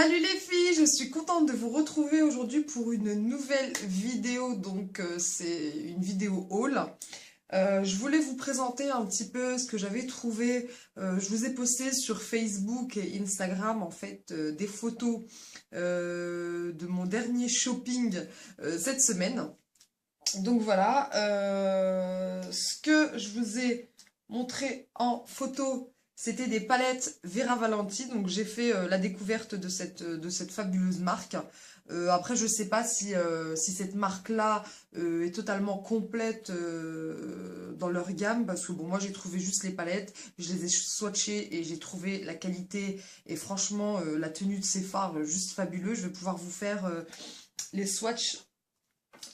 Salut les filles, je suis contente de vous retrouver aujourd'hui pour une nouvelle vidéo, donc c'est une vidéo haul. Je voulais vous présenter un petit peu ce que j'avais trouvé. Je vous ai posté sur Facebook et Instagram en fait des photos de mon dernier shopping cette semaine. Donc voilà, ce que je vous ai montré en photo, c'était des palettes Vera Valenti. Donc j'ai fait la découverte de cette fabuleuse marque. Après, je sais pas si cette marque-là est totalement complète dans leur gamme, parce que bon, moi j'ai trouvé juste les palettes, je les ai swatchées et j'ai trouvé la qualité et franchement la tenue de ces fards juste fabuleux. Je vais pouvoir vous faire les swatchs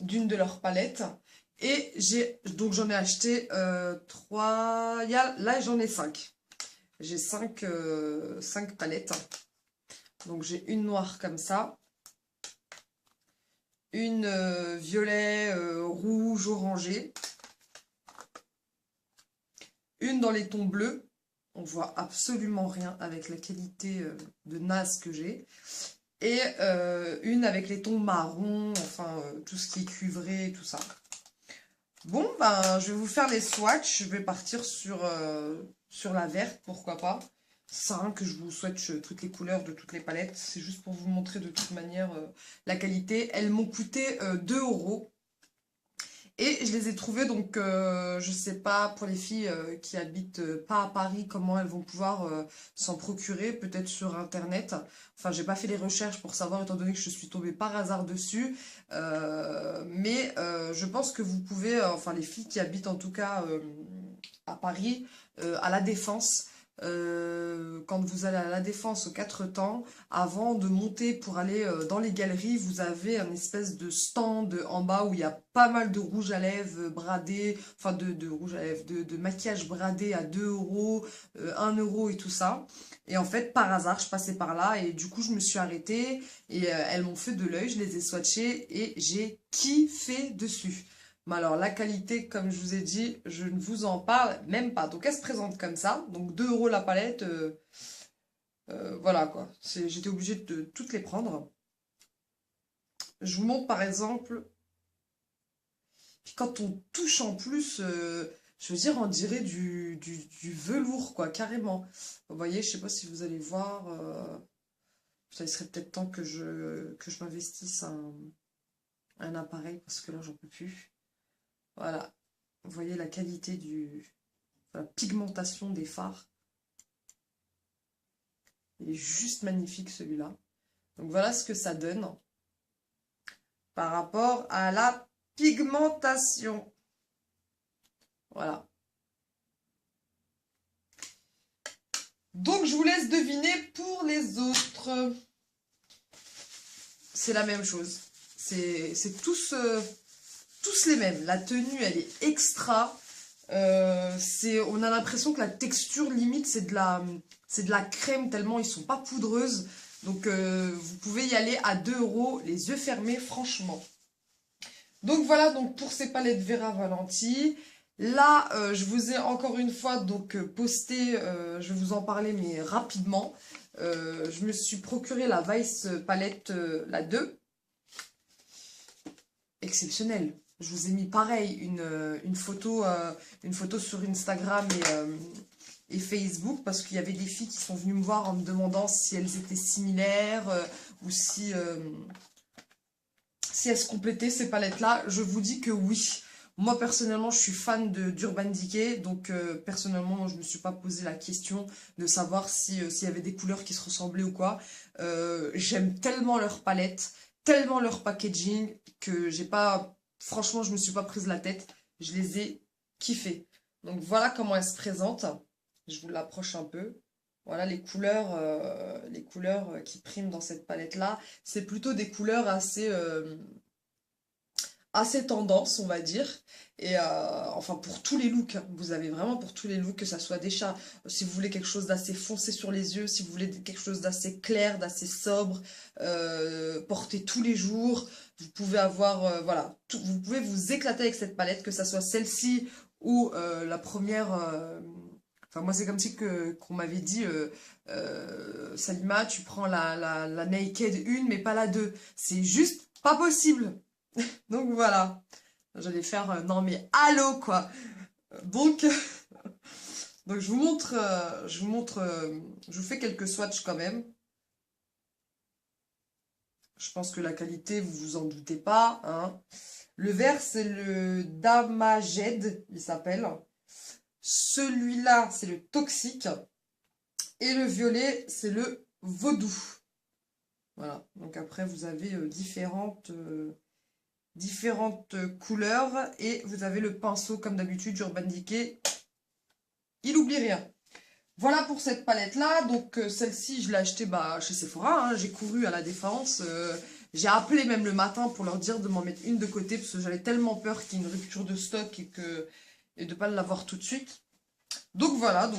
d'une de leurs palettes. Et j'en ai acheté 3. Là, j'en ai 5. J'ai 5 palettes. Donc, j'ai une noire comme ça. Une violet, rouge, orangé. Une dans les tons bleus. On voit absolument rien avec la qualité de naze que j'ai. Et une avec les tons marron, enfin tout ce qui est cuivré, tout ça. Bon, ben je vais vous faire les swatchs. Je vais partir sur la verte, pourquoi pas. C'est ça que je vous swatch toutes les couleurs de toutes les palettes. C'est juste pour vous montrer de toute manière la qualité. Elles m'ont coûté 2 €. Et je les ai trouvées, donc je sais pas pour les filles qui habitent pas à Paris, comment elles vont pouvoir s'en procurer, peut-être sur internet. Enfin, j'ai pas fait les recherches pour savoir, étant donné que je suis tombée par hasard dessus. Mais je pense que vous pouvez, enfin les filles qui habitent en tout cas à Paris, à La Défense, quand vous allez à La Défense aux 4 temps, avant de monter pour aller dans les galeries, vous avez un espèce de stand en bas où il y a pas mal de rouge à lèvres bradé, enfin de rouge à lèvres, de maquillage bradé à 2 €, 1 € et tout ça. Et en fait, par hasard, je passais par là et du coup, je me suis arrêtée et elles m'ont fait de l'œil, je les ai swatchées et j'ai kiffé dessus. Mais alors, la qualité, comme je vous ai dit, je ne vous en parle même pas. Donc, elle se présente comme ça. Donc, 2 € la palette. Voilà, quoi. J'étais obligée de toutes les prendre. Je vous montre, par exemple, quand on touche en plus, je veux dire, on dirait du velours, quoi, carrément. Vous voyez, je sais pas si vous allez voir. Ça, il serait peut-être temps que je m'investisse un appareil, parce que là, j'en peux plus. Voilà. Vous voyez la qualité la pigmentation des fards. Il est juste magnifique celui-là. Donc voilà ce que ça donne par rapport à la pigmentation. Voilà. Donc je vous laisse deviner pour les autres. C'est la même chose. C'est tous les mêmes. La tenue, elle est extra. On a l'impression que la texture limite c'est de la crème tellement ils sont pas poudreuses. Donc vous pouvez y aller à 2 € les yeux fermés, franchement. Donc voilà, donc pour ces palettes Vera Valenti. Là, je vous ai encore une fois donc posté, je vais vous en parler mais rapidement. Je me suis procuré la Vice palette, la 2. Exceptionnelle. Je vous ai mis pareil une photo sur Instagram et Facebook parce qu'il y avait des filles qui sont venues me voir en me demandant si elles étaient similaires ou si elles se complétaient ces palettes-là. Je vous dis que oui. Moi personnellement je suis fan d'Urban Decay, donc personnellement moi, je ne me suis pas posé la question de savoir s'il y avait des couleurs qui se ressemblaient ou quoi. J'aime tellement leurs palettes, tellement leur packaging que j'ai pas, franchement je me suis pas prise la tête, je les ai kiffés. Donc voilà comment elles se présentent, je vous l'approche un peu. Voilà les couleurs qui priment dans cette palette là, c'est plutôt des couleurs assez tendance, on va dire. Et enfin, pour tous les looks, hein. Vous avez vraiment pour tous les looks, que ça soit des chats, si vous voulez quelque chose d'assez foncé sur les yeux, si vous voulez quelque chose d'assez clair, d'assez sobre, porter tous les jours, vous pouvez avoir, voilà, vous pouvez vous éclater avec cette palette, que ça soit celle-ci ou la première Enfin, moi, c'est comme si qu'on m'avait dit, Salima, tu prends la Naked 1, mais pas la 2. C'est juste pas possible. Donc voilà. J'allais faire, non mais allô, quoi. Donc, donc je vous fais quelques swatchs quand même. Je pense que la qualité, vous vous en doutez pas, hein. Le vert, c'est le Damaged, il s'appelle. Celui-là, c'est le Toxique. Et le violet, c'est le Vaudou. Voilà. Donc après, vous avez différentes couleurs. Et vous avez le pinceau, comme d'habitude, Urban Decay. Il oublie rien. Voilà pour cette palette-là. Donc celle-ci, je l'ai achetée chez Sephora, hein. J'ai couru à la Défense. J'ai appelé même le matin pour leur dire de m'en mettre une de côté. Parce que j'avais tellement peur qu'il y ait une rupture de stock et de ne pas l'avoir tout de suite. Donc voilà,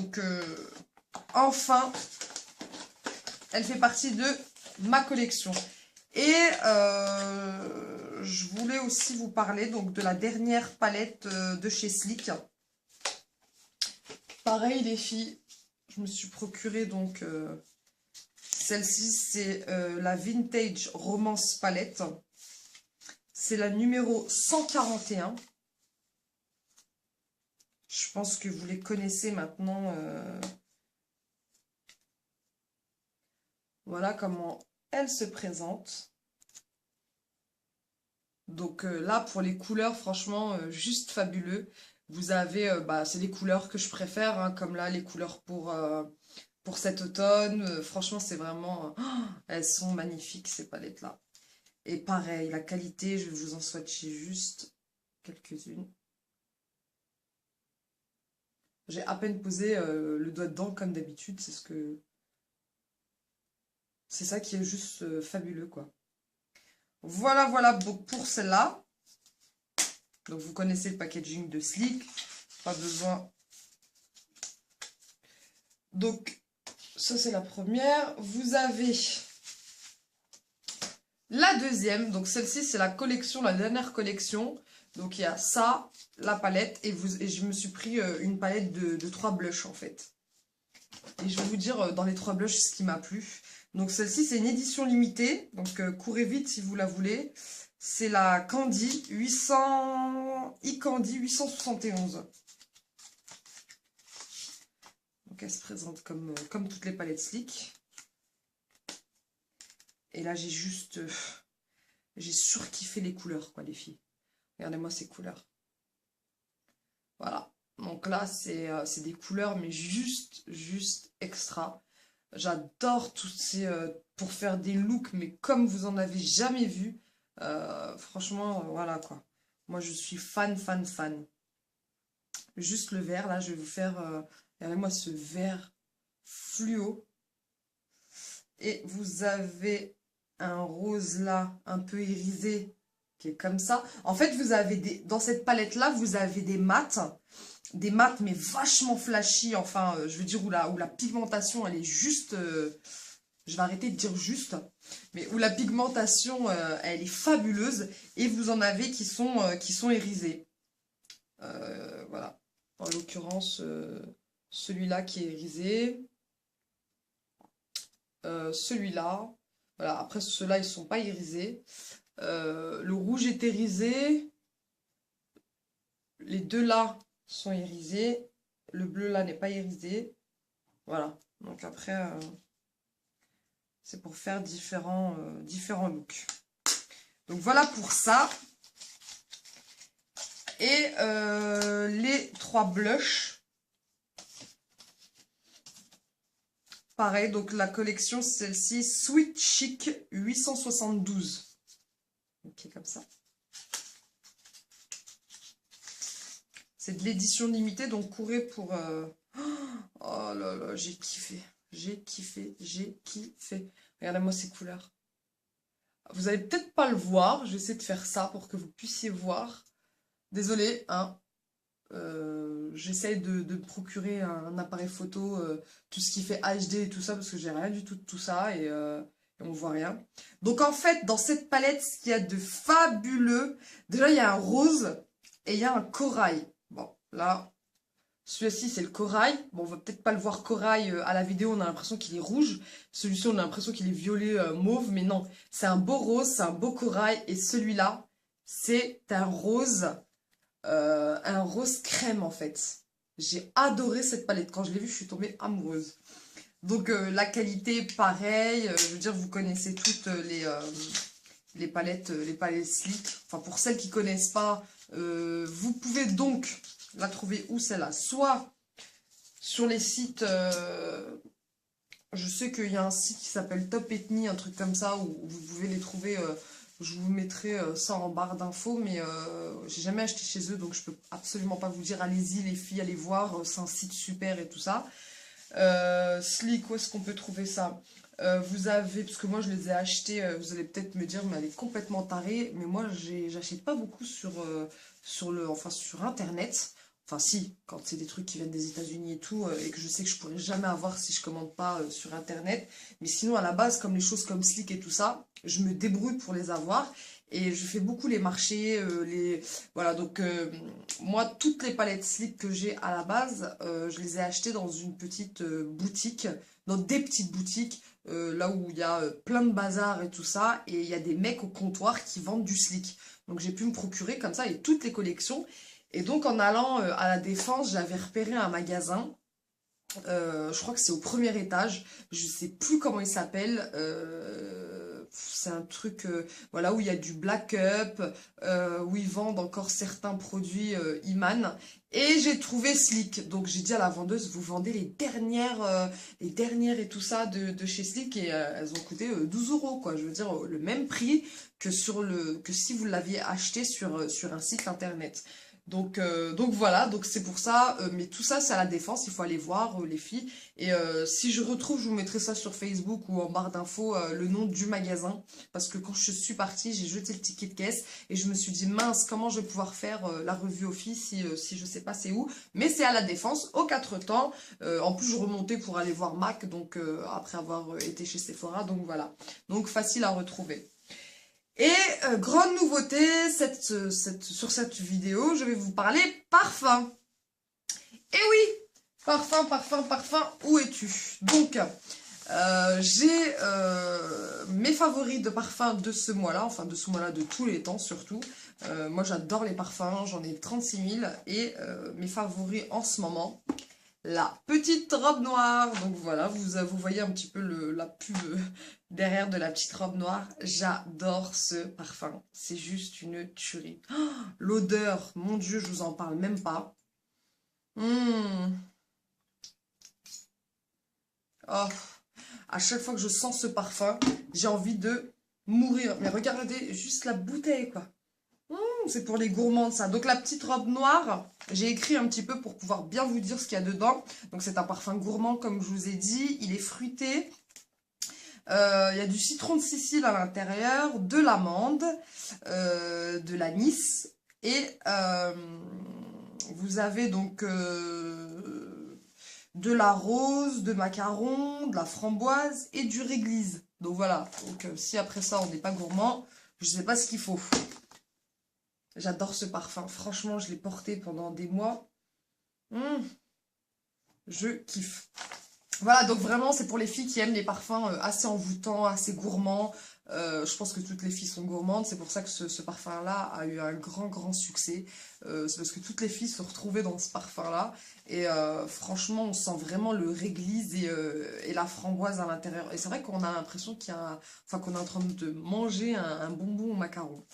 enfin, elle fait partie de ma collection. Et je voulais aussi vous parler donc de la dernière palette de chez Sleek. Pareil les filles, je me suis procuré donc celle-ci, c'est la Vintage Romance Palette. C'est la numéro 141. Je pense que vous les connaissez maintenant. Voilà comment elle se présente. Donc là, pour les couleurs, franchement, juste fabuleux. Vous avez, c'est les couleurs que je préfère, hein, comme là, les couleurs pour cet automne. Franchement, c'est vraiment... elles sont magnifiques, ces palettes-là. Et pareil, la qualité, je vais vous en swatcher juste quelques-unes. J'ai à peine posé le doigt dedans, comme d'habitude. C'est ça qui est juste fabuleux, quoi. Voilà, voilà pour celle-là. Donc, vous connaissez le packaging de Sleek. Pas besoin. Donc, ça, c'est la première. Vous avez la deuxième. Donc, celle-ci, c'est la collection, la dernière collection. Donc, il y a ça, la palette. Et je me suis pris une palette de 3 blushs, en fait. Et je vais vous dire dans les 3 blushs ce qui m'a plu. Donc, celle-ci, c'est une édition limitée. Donc, courez vite si vous la voulez. C'est la Candy 800... e-Candy 871. Donc elle se présente comme toutes les palettes Sleek. Et là j'ai j'ai surkiffé les couleurs, quoi, les filles. Regardez-moi ces couleurs. Voilà. Donc là c'est des couleurs mais juste extra. J'adore tous ces... pour faire des looks mais comme vous en avez jamais vu. Franchement, voilà quoi. Moi, je suis fan. Juste le vert, là, je vais vous faire... regardez-moi ce vert fluo. Et vous avez un rose là, un peu irisé, qui est comme ça. En fait, vous avez dans cette palette-là, vous avez des mats mais vachement flashy. Enfin, je veux dire, où la pigmentation, elle est juste... je vais arrêter de dire juste, mais où la pigmentation, elle est fabuleuse. Et vous en avez qui sont irisés. Voilà. En l'occurrence, celui-là qui est irisé. Celui-là. Voilà. Après, ceux-là, ils ne sont pas irisés. Le rouge est irisé. Les deux là sont irisés. Le bleu là n'est pas irisé. Voilà. Donc après... c'est pour faire différents looks. Donc voilà pour ça. Et les 3 blushs. Pareil, donc la collection, c'est celle-ci, Sweet Chic 872. Ok, comme ça. C'est de l'édition limitée, donc courez pour... Oh là là, j'ai kiffé. J'ai kiffé. Regardez-moi ces couleurs. Vous allez peut-être pas le voir. Je vais essayer de faire ça pour que vous puissiez voir. Désolée, hein. J'essaye de me procurer un appareil photo, tout ce qui fait HD et tout ça, parce que j'ai rien du tout de tout ça et on voit rien. Donc en fait, dans cette palette, ce qu'il y a de fabuleux, déjà il y a un rose et il y a un corail. Bon, là, Celui-ci, c'est le corail. Bon, on va peut-être pas le voir corail à la vidéo, on a l'impression qu'il est rouge. Celui-ci, on a l'impression qu'il est violet mauve, mais non. C'est un beau rose, c'est un beau corail. Et celui-là, c'est un rose crème en fait. J'ai adoré cette palette. Quand je l'ai vue, je suis tombée amoureuse. Donc la qualité, pareil. Je veux dire, vous connaissez toutes les palettes Sleek. Enfin, pour celles qui connaissent pas, vous pouvez donc la trouver où celle-là? Soit sur les sites, je sais qu'il y a un site qui s'appelle Top Ethnie, un truc comme ça, où vous pouvez les trouver. Je vous mettrai ça en barre d'infos, mais j'ai jamais acheté chez eux, donc je peux absolument pas vous dire. Allez-y les filles, allez voir, c'est un site super et tout ça. Sleek, où est-ce qu'on peut trouver ça? Vous avez, parce que moi je les ai achetés, vous allez peut-être me dire, mais elle est complètement tarée, mais moi j'achète pas beaucoup sur internet. Enfin si, quand c'est des trucs qui viennent des États-Unis et tout, et que je sais que je pourrais jamais avoir si je commande pas sur internet. Mais sinon à la base, comme les choses comme Sleek et tout ça, je me débrouille pour les avoir. Et je fais beaucoup les marchés, voilà, donc moi, toutes les palettes Sleek que j'ai à la base, je les ai achetées dans une petite boutique, dans des petites boutiques, là où il y a plein de bazar et tout ça, et il y a des mecs au comptoir qui vendent du Sleek. Donc j'ai pu me procurer comme ça et toutes les collections. Et donc en allant à la Défense, j'avais repéré un magasin. Je crois que c'est au premier étage. Je sais plus comment il s'appelle. C'est un truc voilà, où il y a du Black Up, où ils vendent encore certains produits Iman. Et j'ai trouvé Sleek. Donc j'ai dit à la vendeuse, vous vendez les dernières et tout ça de chez Sleek. Et elles ont coûté 12 euros, quoi. Je veux dire, le même prix que si vous l'aviez acheté sur un site internet. Donc voilà, donc c'est pour ça, mais tout ça c'est à la Défense, il faut aller voir les filles. Et si je retrouve, je vous mettrai ça sur Facebook ou en barre d'infos, le nom du magasin. Parce que quand je suis partie, j'ai jeté le ticket de caisse et je me suis dit, mince, comment je vais pouvoir faire la revue aux filles si je sais pas c'est où. Mais c'est à la Défense, aux 4 temps. En plus, je remontais pour aller voir Mac, donc après avoir été chez Sephora, donc voilà. Donc facile à retrouver. Et grande nouveauté sur cette vidéo, je vais vous parler parfum. Et oui, parfum, où es-tu? Donc, j'ai mes favoris de parfum de ce mois-là, enfin de ce mois-là, de tous les temps surtout. Moi j'adore les parfums, j'en ai 36 000 et mes favoris en ce moment, la petite robe noire. Donc voilà, vous voyez un petit peu la pub derrière de la petite robe noire. J'adore ce parfum. C'est juste une tuerie. Oh, l'odeur, mon Dieu, je vous en parle même pas. Oh, à chaque fois que je sens ce parfum, j'ai envie de mourir. Mais regardez juste la bouteille, quoi. C'est pour les gourmands, ça. Donc la petite robe noire, j'ai écrit un petit peu pour pouvoir bien vous dire ce qu'il y a dedans. Donc c'est un parfum gourmand, comme je vous ai dit. Il est fruité. Il y a du citron de Sicile à l'intérieur, de l'amande, de l'anis. Et vous avez donc de la rose, de macaron, de la framboise et du réglisse. Donc voilà. Donc si après ça on n'est pas gourmand, je ne sais pas ce qu'il faut. J'adore ce parfum. Franchement, je l'ai porté pendant des mois. Je kiffe. Voilà, donc vraiment, c'est pour les filles qui aiment les parfums assez envoûtants, assez gourmands. Je pense que toutes les filles sont gourmandes. C'est pour ça que ce parfum-là a eu un grand succès. C'est parce que toutes les filles se retrouvaient dans ce parfum-là. Et franchement, on sent vraiment le réglisse et la framboise à l'intérieur. Et c'est vrai qu'on a l'impression qu'on est en train de manger un bonbon au macaron.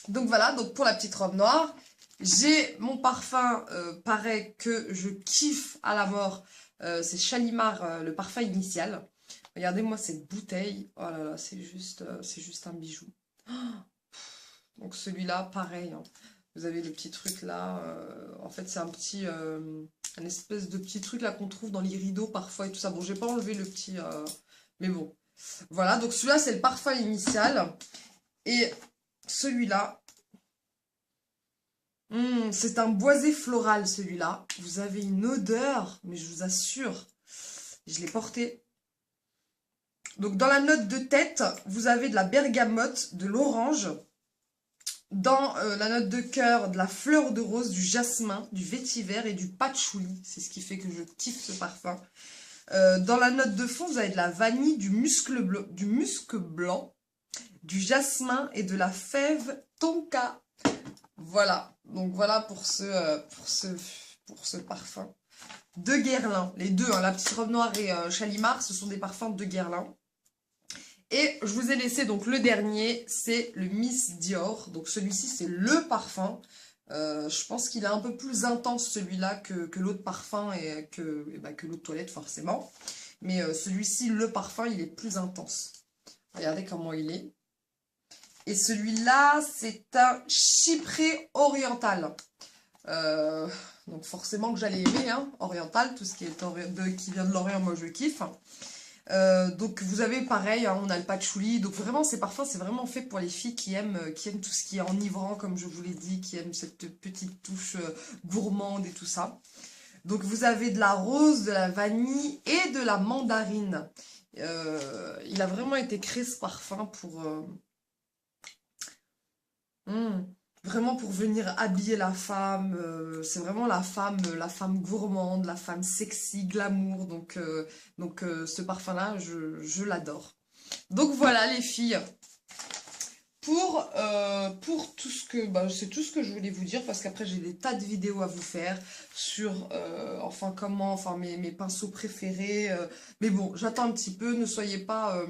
Donc voilà, donc pour la petite robe noire, j'ai mon parfum pareil que je kiffe à la mort. C'est Shalimar, le parfum initial. Regardez-moi cette bouteille. Oh là là, c'est juste un bijou. Donc celui-là, pareil. Hein. Vous avez le petit truc là. En fait, c'est un espèce de petit truc là qu'on trouve dans les rideaux parfois et tout ça. Bon, j'ai pas enlevé le petit... mais bon. Voilà, donc celui-là, c'est le parfum initial. Et celui-là, c'est un boisé floral celui-là. Vous avez une odeur, mais je vous assure, je l'ai porté. Donc dans la note de tête, vous avez de la bergamote, de l'orange, dans la note de cœur, de la fleur de rose, du jasmin, du vétiver et du patchouli. C'est ce qui fait que je kiffe ce parfum. Dans la note de fond, vous avez de la vanille, du musc blanc, du jasmin et de la fève tonka. Voilà, donc voilà pour ce parfum de Guerlain. Les deux, hein, la petite robe noire et Chalimard, ce sont des parfums de Guerlain. Et je vous ai laissé donc le dernier, c'est le Miss Dior. Donc celui-ci, c'est le parfum. Je pense qu'il est un peu plus intense celui-là que l'autre parfum et que l'eau de toilette forcément. Mais celui-ci, le parfum, il est plus intense. Regardez comment il est. Et celui-là, c'est un chypré oriental. Donc forcément que j'allais aimer, hein, oriental, tout ce qui vient de l'Orient, moi je kiffe. Donc vous avez pareil, hein, on a le patchouli, donc vraiment ces parfums c'est vraiment fait pour les filles qui aiment tout ce qui est enivrant comme je vous l'ai dit, qui aiment cette petite touche gourmande et tout ça. Donc vous avez de la rose, de la vanille et de la mandarine. Il a vraiment été créé ce parfum pour... vraiment pour venir habiller la femme, c'est vraiment la femme gourmande, la femme sexy, glamour, donc ce parfum-là, je l'adore. Donc voilà les filles, pour tout ce que, c'est tout ce que je voulais vous dire, parce qu'après j'ai des tas de vidéos à vous faire sur, mes pinceaux préférés, mais bon, j'attends un petit peu, ne soyez pas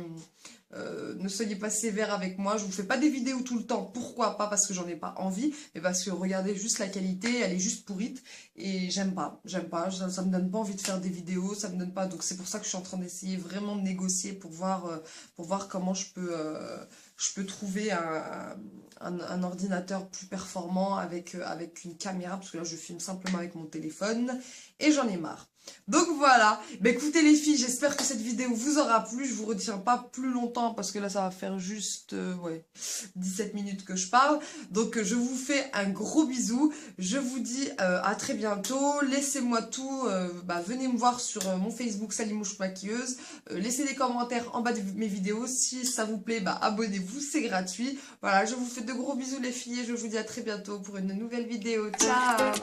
sévères avec moi, je vous fais pas des vidéos tout le temps, pourquoi pas, parce que j'en ai pas envie, mais parce que regardez juste la qualité, elle est juste pourrite, et j'aime pas, ça me donne pas envie de faire des vidéos, ça me donne pas, donc c'est pour ça que je suis en train d'essayer vraiment de négocier pour voir comment je peux trouver un ordinateur plus performant avec une caméra, parce que là je filme simplement avec mon téléphone, et j'en ai marre. Donc voilà, écoutez les filles, j'espère que cette vidéo vous aura plu, je vous retiens pas plus longtemps parce que là ça va faire juste 17 minutes que je parle. Donc je vous fais un gros bisou, je vous dis à très bientôt, laissez-moi tout, venez me voir sur mon Facebook Salimouche Maquilleuse, laissez des commentaires en bas de mes vidéos, si ça vous plaît, abonnez-vous, c'est gratuit. Voilà, je vous fais de gros bisous les filles et je vous dis à très bientôt pour une nouvelle vidéo, ciao.